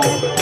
Bye.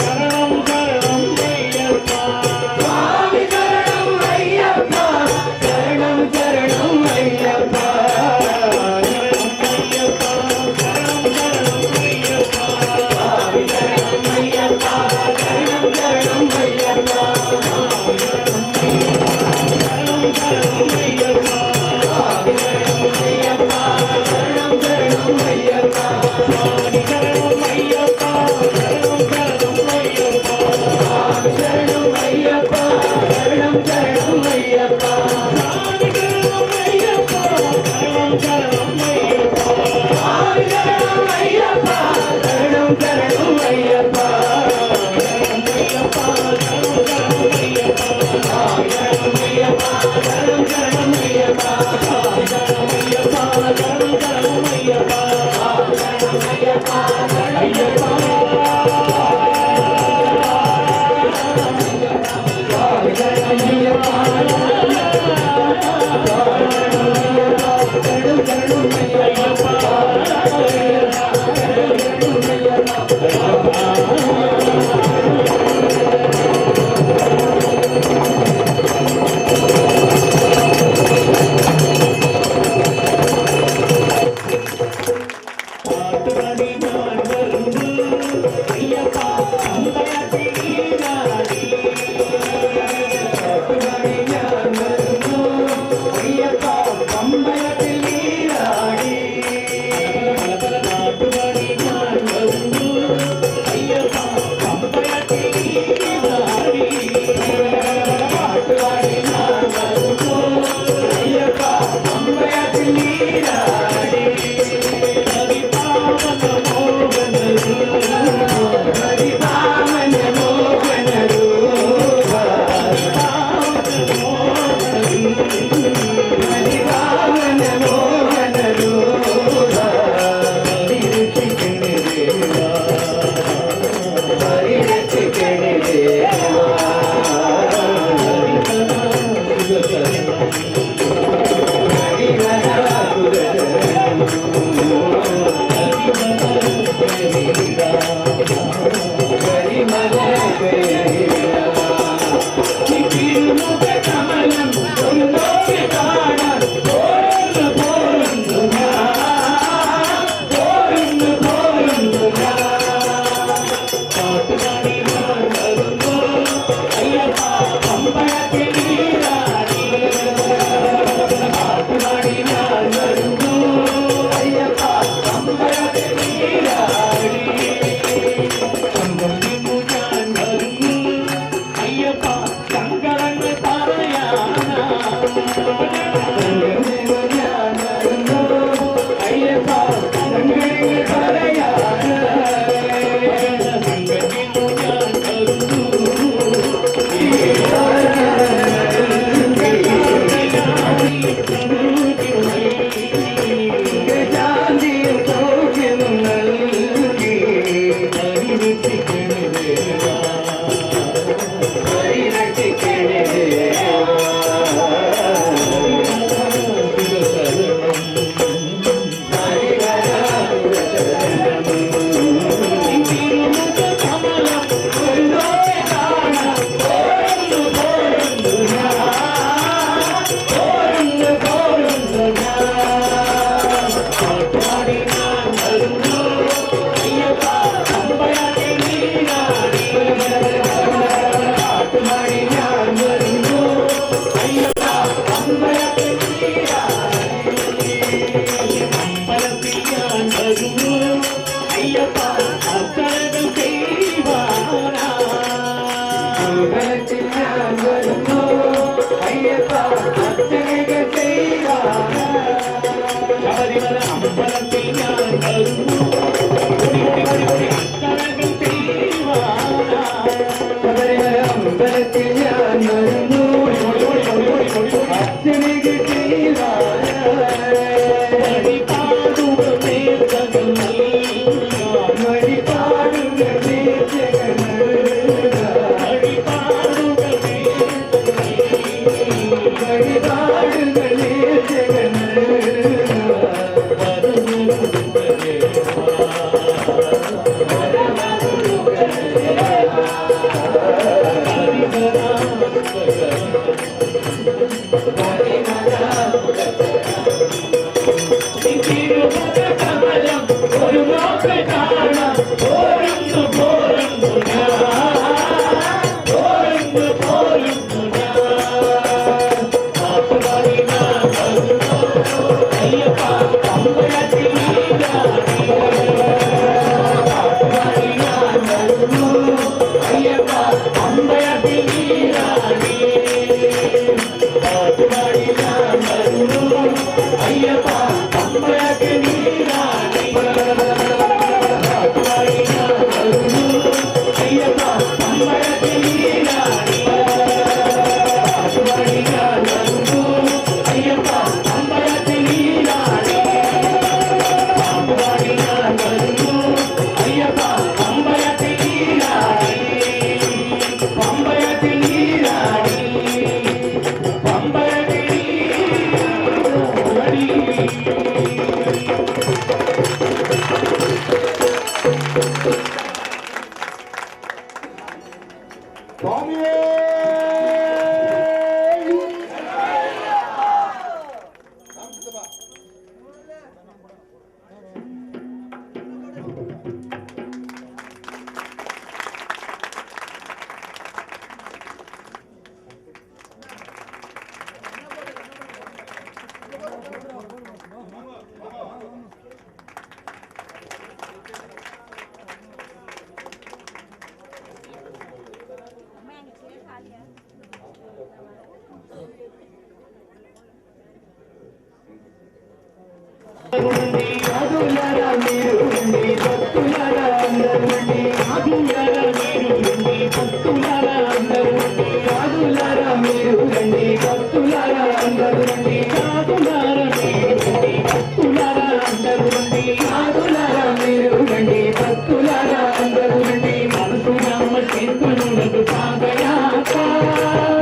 సాధులారా మీరు రండి, భక్తులారా అందరూ రండి. సాధులారా మీరు రండి, భక్తులారా అందరూ రండి. సాధులారా మీరు రండి, భక్తులారా అందరూ రండి. సాధులారా మీరు రండి, భక్తులారా అందరూ రండి. సాధులారా మీరు రండి, భక్తులారా అందరూ రండి. పరశురామ క్షేత్రములకు పాదయాత్ర,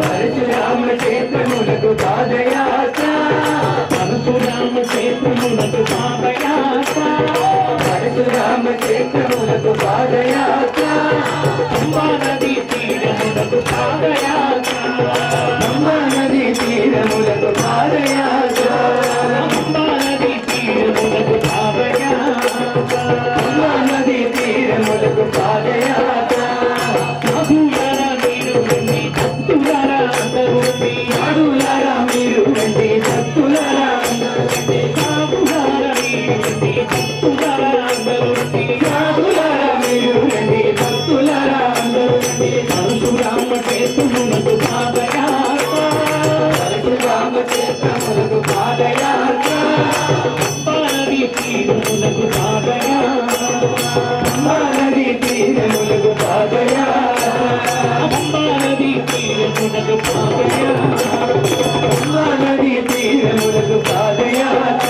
పరశురామ క్షేత్రములకు పాదయాత్ర, పరశురామ క్షేత్రములకు పాదయాత్ర, పరశురామ క్షేత్రములకు పాదయాత్ర. పంబా నదీ తీరములకు పాదయాత్ర, పంబా నదీ తీరములకు పాదయాత్ర, పంబా నదీ తీరములకు పాదయాత్ర, పంబా నదీ తీరములకు పాదయాత్ర. సాధులారా మీరు రండి, భక్తులారా అందరూ రండి. సాధులారా మీరు రండి, భక్తులారా అందరూ రండి. సాధులారా మీరు రండి, భక్తులారా అందరూ రండి. సాధులారా మీరు రండి, భక్తులారా అందరూ రండి. పరశురామ క్షేత్రములకు పాదయాత్ర, పరశురామ క్షేత్రములకు పాదయాత్ర, పంబా తీరములకు పాదయాత్ర, పంబా తీరములకు పాదయాత్ర, పంబా తీరములకు పాదయాత్ర, పంబా తీరములకు పాదయాత్ర.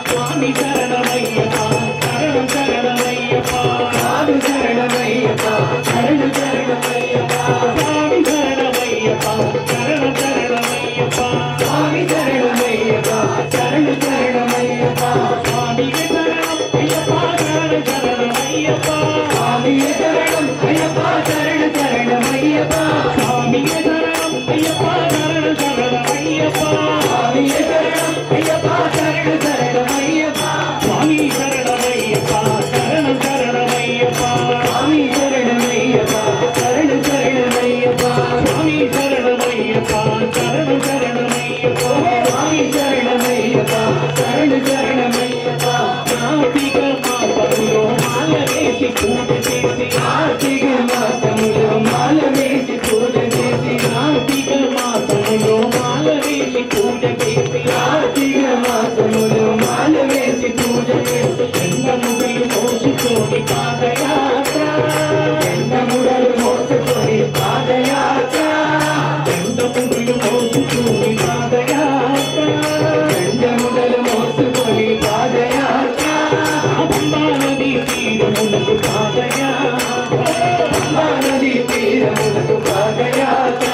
స్వామి శరణమయ్యప్ప, శరణం శరణమయ్యప్ప, స్వామి శరణమయ్యప్ప, శరణం శరణమయ్యప్ప, స్వామి శరణమయ్యప్ప, శరణం శరణమయ్యప్ప, స్వామి శరణమయ్యప్ప, శరణం శరణమయ్యప్ప, స్వామియే శరణం అయ్యప్ప, శరణం శరణమయ్యప్ప, స్వామియే శరణం అయ్యప్ప, శరణం శరణమయ్యప్ప, స్వామియే శరణం అయ్యప్ప, శరణం శరణమయ్యప్ప, స్వామియే శరణం అయ్యప్ప, శరణం శరణమయ్యప్ప, స్వామి శరణమయ్యప్ప, శరణం శరణమయ్యప్ప, స్వామి శరణమయ్యప్ప, శరణం శరణమయ్యప్ప, స్వామి శరణమయ్యప్ప, శరణం శరణమయ్యప్ప, స్వామి శరణమయ్యప్ప, శరణం శరణమయ్యప్ప. కార్తీక మాసములో మాల వేసి పూజ చేసి, కార్తీక మాసములో మాల వేసి పూజ చేసి, కార్తీక మాసములో మాల వేసి పూజ చేసి, కార్తీక మాసములో మాల వేసి పూజ చేసి, ఎండముడలు మోసుకొని పాదయాత్ర, ఎండముడలు మోసుకొని పాదయాత్ర, ఎండముడలు మోసుకొని పాదయాత్ర, ఎండముడలు మోసుకొని పాదయాత్ర. పంబా నదీ తీరములకు పాదయాత్ర, పంబా నదీ తీరములకు పాదయాత్ర,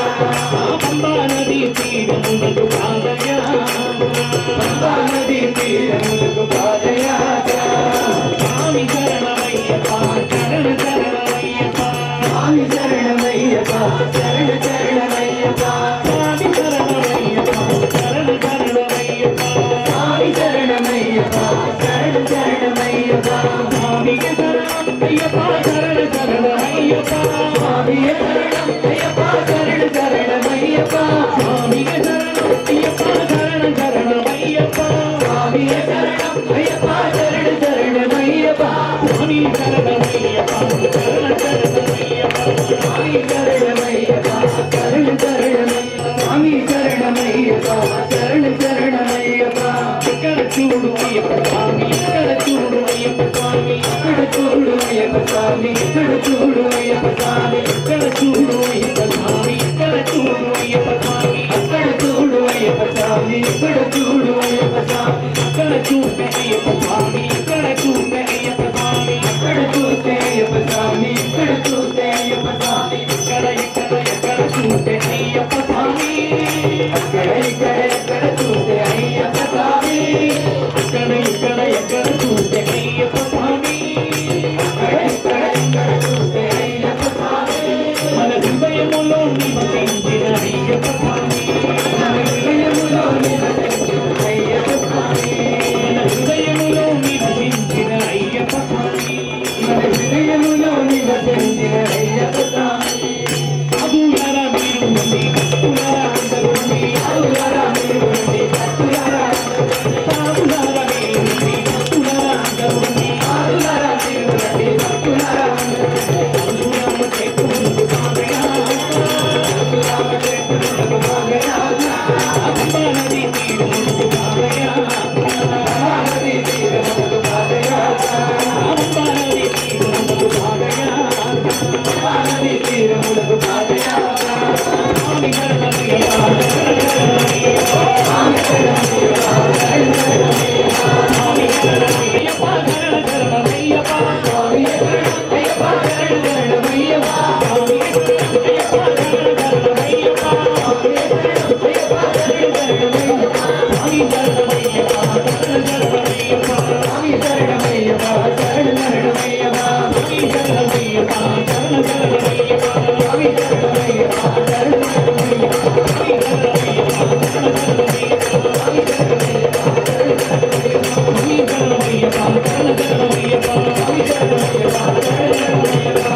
పంబా నదీ తీరములకు పాదయాత్ర, పంబా నదీ తీరములకు పాదయాత్ర. స్వామి శరణమయ్యప్ప, శరణ శరణమయ్యప్ప, స్వామి శరణమయ్యప్ప, శరణ శరణమయ్యప్ప, స్వామి శరణమయ్యప్ప, శరణ శరణమయ్యప్ప, స్వామి శరణమయ్యప్ప, శరణ శరణమయ్యప్ప, స్వామియే శరణం అయ్యప్ప, శరణ శరణమయ్యప్ప, స్వామియే శరణం అయ్యప్ప, శరణ శరణమయ్యప్ప, స్వామియే శరణం అయ్యప్ప, శరణ శరణమయ్యప్ప, స్వామియే శరణం అయ్యప్ప, శరణ శరణమయ్యప్ప, స్వామి శరణమయ్యప్ప, శరణ శరణమయ్యప్ప, స్వామి శరణమయ్యప్ప, శరణ శరణమయ్యప్ప, స్వామి శరణమయ్యప్ప, శరణ శరణమయ్యప్ప. ఇక్కడ చూడు అయ్యప్ప స్వామి, ఇక్కడ చూడు అయ్యప్ప స్వామి, ఇక్కడ చూడు అయ్యప్ప స్వామి, ఇక్కడ చూడు అయ్యప్ప స్వామి, ఇక్కడ చూడు అయ్యప్ప స్వామి, ఇక్కడ చూడు అయ్యప్ప స్వామి, ఇక్కడ చూడు అయ్యప్ప స్వామి, ఇక్కడ చూడు అయ్యప్ప స్వామి, ఇక్కడ చూస్తే అయ్యప్ప స్వామి, ఇక్కడ చూస్తే అయ్యప్ప స్వామి, ఇక్కడ చూస్తే అయ్యప్ప స్వామి, ఇక్కడ చూస్తే అయ్యప్ప స్వామి, ఇక్కడ ఇక్కడ ఎక్కడ చూస్తే అయ్యప్ప స్వామి, ఇక్కడ ఇక్కడ ఎక్కడ చూస్తే అయ్యప్ప స్వామి, ఇక్కడ ఇక్కడ ఎక్కడ చూస్తే అయ్యప్ప స్వామి, ఇక్కడ ఇక్కడ ఎక్కడ చూస్తే అయ్యప్ప స్వామి. మన హృదయములో నివసించిన అయ్యప్ప స్వామి, మన హృదయములో నివసించిన అయ్యప్ప స్వామి, మన హృదయములో నివసించిన అయ్యప్ప స్వామి, మన హృదయములో నివసించిన అయ్యప్ప స్వామి. வீரம் உலகு பாதையாவா சாமி சரணமையப்பா சாமி சரணமையப்பா சாமி சரணமையப்பா சரணமையப்பா சாமி சரணமையப்பா சரணமையப்பா சாமி சரணமையப்பா சரணமையப்பா சாமி சரணமையப்பா சரணமையப்பா சாமி சரணமையப்பா சரணமையப்பா சாமி சரணமையப்பா சரணமையப்பா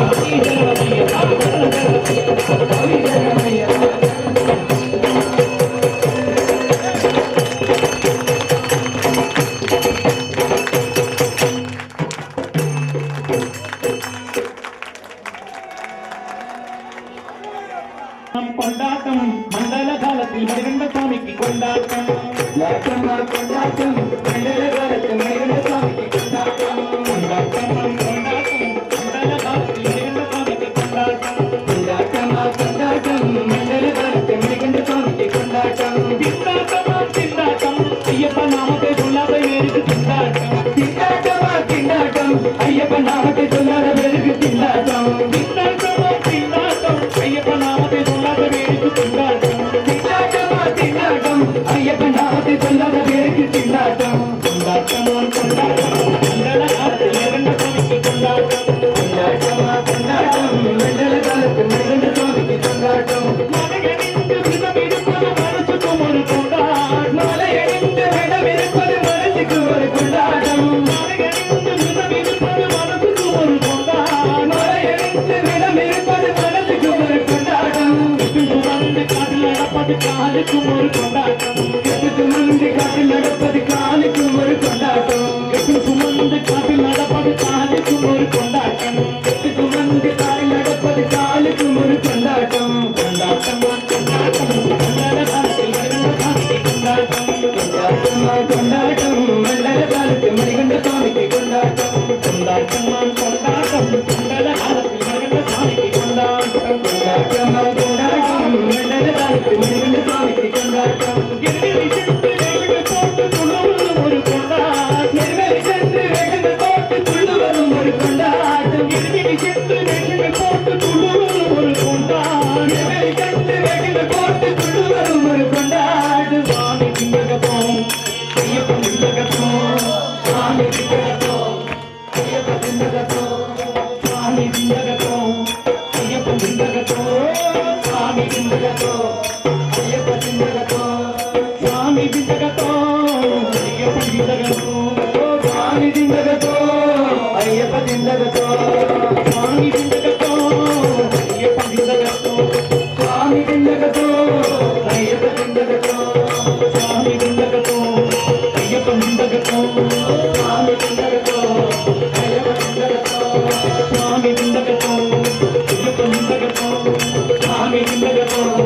சாமி சரணமையப்பா சரணமையப்பா சாமி சரணமையப்பா கொண்டாட்டம் மண்டல காலத்தில் மணிகண்ட சுவாமிக்கு கொண்டாட்டம் கொண்டாட்டம் மண்டல காலத்தில் மணிகண்ட சுவாமிக்கு கொண்டாட்டம் கொண்டாட்டம் கொண்டாட்டம் மண்டல காலத்தில் மணிகண்ட சுவாமிக்கு கொண்டாட்டம் கொண்டாட்டம் மண்டல காலத்தில் மணிகண்ட சுவாமிக்கு கொண்டாட்டம் திண்டாட்டம் ஐயப்ப நாமத்தை சொல்லாத வேருக்கு திண்டாட்டம் திண்டாட்டம் ஐயப்ப நாமத்தை சொல்லாத வேருக்கு திண்டாட்டம் திண்டாட்டம் ஐயப்ப நாமத்தை சொல்லாத வேருக்கு திண்டாட்டம் திண்டாட்டம் ஐயப்ப நாமத்தை சொல்லாத வேருக்கு திண்டாட்டம் கொண்டாட்டம் மண்டல காலத்தில் மணிகண்ட சுவாமிக்கு கொண்டாட்டம் கொண்டாட்டம் மண்டல காலத்தில் மணிகண்ட சுவாமிக்கு கொண்டாட்டம் மலையணிந்து விரதம் இருப்பது மனசுக்கு ஒரு கொண்டாட்டம் மலையணிந்து விடம் இருப்பது மனசுக்கு ஒரு கொண்டாட்டம் மலையணிந்து விரதம் இருப்பது மனசுக்கு ஒரு கொண்டாட்டம் மலையணிந்து விடம் இருப்பது மனசுக்கு ஒரு கொண்டாட்டம் சுமந்து காட்டில் நடப்பது காலுக்கும் ஒரு கொண்டாட்டம் சுமந்து காட்டில் நடப்பது காலுக்கும் ஒரு கொண்டாட்டம் சுமந்து காட்டில் நடப்பது காலுக்கும் ஒரு கொண்டாட்டம் சுமந்து காட்டில் நடப்பது காலுக்கும் ஒரு கொண்டாட்டம் கொண்டாட்டம் கொண்டாட்டம் மண்டல காலத்தில் மணிகண்ட சுவாமிக்கு கொண்டாட்டம் கொண்டாட்டம் மண்டல காலத்தில் மணிகண்ட சுவாமிக்கு கொண்டாட்டம் கொண்டாட்டம் கொண்டாட்டம் மண்டல காலத்தில் மணிகண்ட சுவாமிக்கு கொண்டாட்டம் கொண்டாட்டம் மண்டல காலத்தில் மணிகண்ட சுவாமிக்கு கொண்டாட்டம் எதிரில் சென்று வேண்டுகள் போட்டு துள்ளுவது ஒரு கொண்டாட்டம் எருமை சென்று வேண்டுகள் போட்டு துள்ளுவதும் ஒரு கொண்டாட்டம் எதிரில் சென்று வேண்டுகள் போட்டு துள்ளுவது ஒரு கொண்டாட்டம் எருமை சென்று வேண்டுகள் போட்டு துள்ளுவதும் ஒரு கொண்டாட்டம் சுவாமி திங்ககத்தோம் ஐயப்பன் திங்ககத்தோம் சாமி திண்டகத்தோம் ஐயப்ப திண்டகத்தோம் சுவாமி திங்ககத்தோம் ஐயப்பன் திங்ககத்தோம் சாமி திண்டகத்தோம் ஐயப்ப திண்டகத்தோம் சுவாமி திங்ககத்தோம் ஐயப்பன் திங்ககத்தோம் சாமி திண்டகத்தோம் ஐயப்ப திண்டகத்தோம் சுவாமி திங்ககத்தோம் ஐயப்பன் திங்ககத்தோம் சாமி திண்டகத்தோம் ஐயப்ப திண்டகத்தோம் சுவாமி திங்ககத்தோம் ஐயப்பன் திங்ககத்தோம் சாமி திண்டகத்தோம் ஐயப்ப திண்டகத்தோம் சுவாமி திங்ககத்தோம் ஐயப்பன் திங்ககத்தோம் சுவாமி திங்ககத்தோம்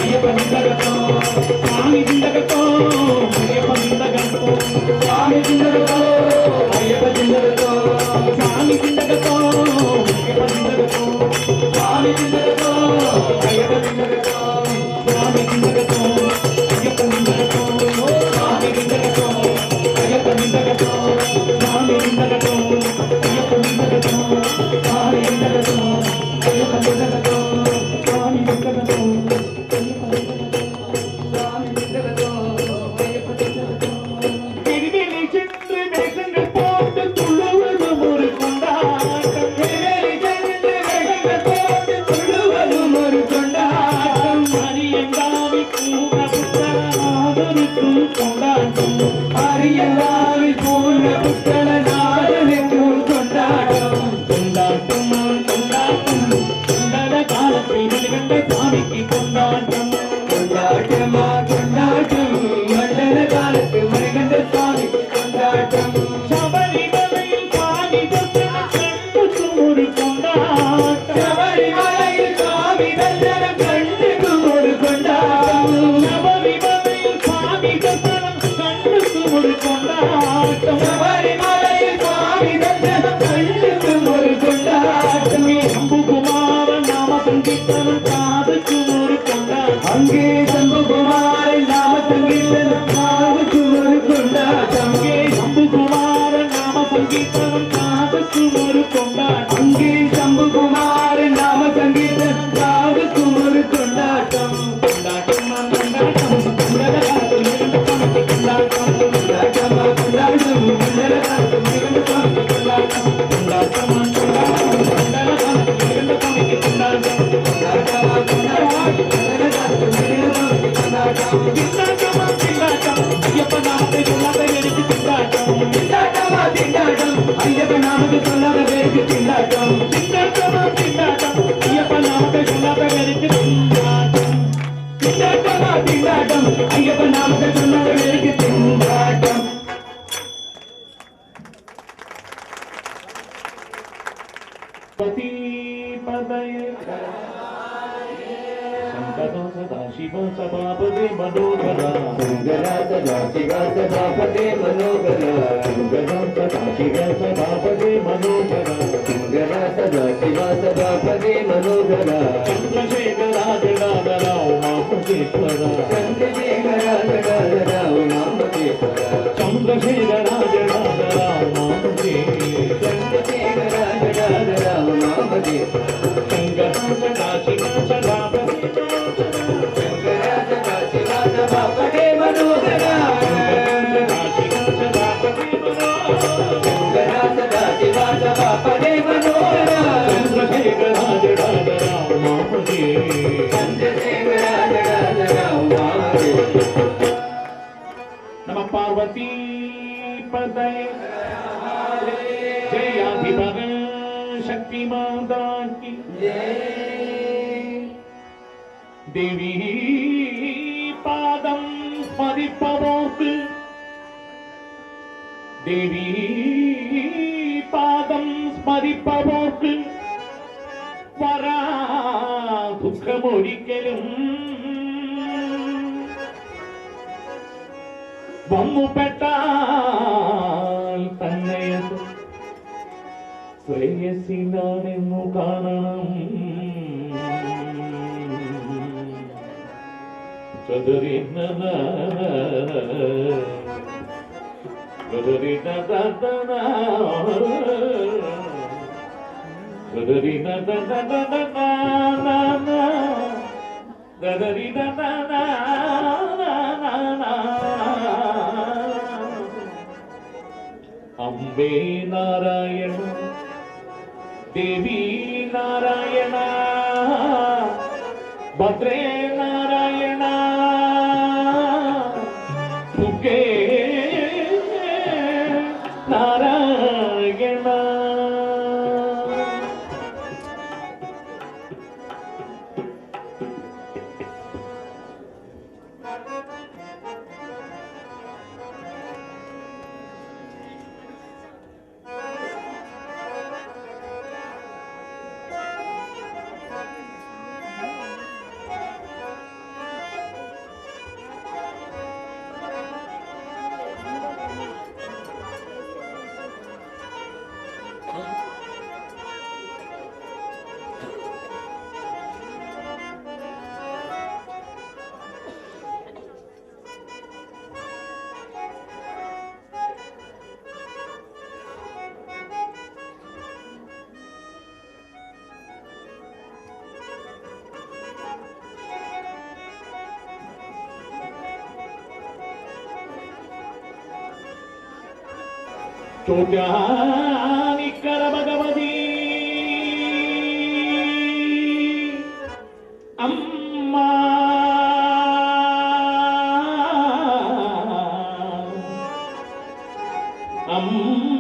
ஐயப்பன் திங்ககத்தோம் சுவாமி திங்ககத்தோம் ஐயப்பன் திங்ககத்தோம் சாமி திண்டகத்தோம் ஐயப்ப திண்டகத்தோம் சுவாமி திங்ககத்தோம் ஐயப்பன் திங்ககத்தோம் சாமி திண்டகத்தோம் ஐயப்ப திண்டகத்தோம் சுவாமி திங்ககத்தோம் ஐயப்பன் திங்ககத்தோம் சுவாமி திங்ககத்தோம் ஐயப்பன் திங்ககத்தோம் சுவாமி திங்ககத்தோம் ஐயப்பன் திங்ககத்தோம் சாமி திண்டகத்தோம் ஐயப்ப திண்டகத்தோம் சுவாமி திங்ககத்தோம் சாமி திண்டகத்தோம் ஐயப்ப திண்டகத்தோம் திருவிழி சென்று வேஷங்கள் போட்டு துள்ளுவது ஒரு கொண்டாட்டம் திருவேலி சென்று வேடங்கள் போட்டு துள்ளுவதும் சங்கீதனம் காதுக்கும் ஒரு கொண்டாட்டம் அங்கே சம்புகுமாரன் நாம சங்கீதனம் காதுக்கும் ஒரு கொண்டாட்டம் அங்கே சம்புகுமாரன் நாம சங்கீதனம் காதுக்கும் ஒரு கொண்டாட்டம் அங்கே சம்புகுமாரன் நாம சங்கீதனம் காதுக்கும் ஒரு கொண்டாட்டம் கொண்டாட்டமா கொண்டாட்டம் கொண்டாட்டம் இரண்டு சாமிக்கு கொண்டாட்டம் கொண்டாட்டமா கொண்டாட்டம் கொண்டாட்டம் மிகுந்த சுவாமிக்கு கொண்டாட்டம் கொண்டாட்டமா கொண்டாட்டம் கொண்டாட்டம் இரண்டு சாமிக்கு கொண்டாட்டம் கொண்டாட்டமா கொண்டாட்டம் கொண்டாட்டம் மிகுந்த சுவாமிக்கு கொண்டாட்டம் திண்டாட்டமா திண்டாட்டம் ஐயப்ப நாமத்தை சொல்லாத எனக்கு திண்டாட்டம் திண்டாட்டமா திண்டாட்டம் ஐயப்ப நாமத்தை சொல்லாத பேருக்கு திண்டாட்டம் திண்டாட்டமா திண்டாட்டம் ஐயப்ப நாமத்தை சொல்லாத எனக்கு திண்டாட்டம் திண்டாட்டமா திண்டாட்டம் ஐயப்ப நாமத்தை சொல்லாத பேருக்கு திண்டாட்டம் பதி பதய சங்கதோ சதா சிவ சபாபதே மனோகரா சுந்தரா சதா சிவ சபாபதே மனோகரா சங்கதோ சதா சிவ சபாபதே மனோகரா சுந்தரா சதா சிவ சபாபதே மனோகரா சந்திரசேகரா ஜடாதராவ் மாமகேஸ்வரா சந்திரசேகரா ஜடாதராவ் மாமகேஸ்வரா சந்திரசேகரா ஜடாதராவ் மாமகேஸ்வரா சந்திரசேகரா ஜடாதராவ் மாமகேஸ்வரா சங்கதோ சதா சிவ சபாபதே சுந்தரா சதா சிவ சபாபதே மனோகரா சுந்தரா சதா சிவ சபாபதே மனோகரா சந்திரசேகரா ஜடாதராவ் மாமகேஸ்வரா சந்திரசேகரா ஜடாதராவ் மாமகேஸ்வரா நம பார்வதி பதய ஜெயாதிபக சக்தி மாதா கி தேவி பாதம் ஸ்மரிப்பவோர்க்கு தேவி பாதம் ஸ்மரிப்பவோர்க்கு வரா துக்கமொழிக்கலும் വന്നു പെട്ടാൽ തന്നെയത് ശ്രേയസിനാണെന്നു കാണണം ചതുരിന അംബേ നാരായണ ദേവി നാരായണ ഭദ്രേ നാരായണ തുകേ നാരായണ ചോദ്യാനിക്കര ഭഗവതി അമ്മ അമ്മ